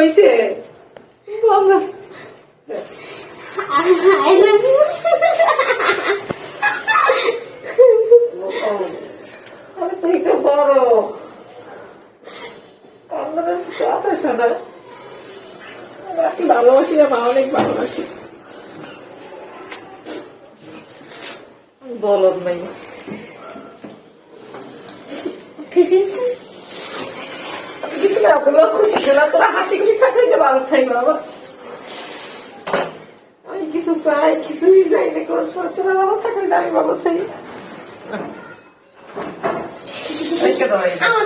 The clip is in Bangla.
হয়েছে বলো I love you. আমি তো একটু বড় আছে শোনা ভালোবাসি মা অনেক ভালোবাসি বলদ নাই খুশি কিছু না বলো খুশি না তোরা হাসি খুশি থাকলে তো ভালো থাকবে বাবা আমি কিছু চাই কিছুই চাই না কোনো সময় তোরা ভালো থাকলে আমি ভালো থাকি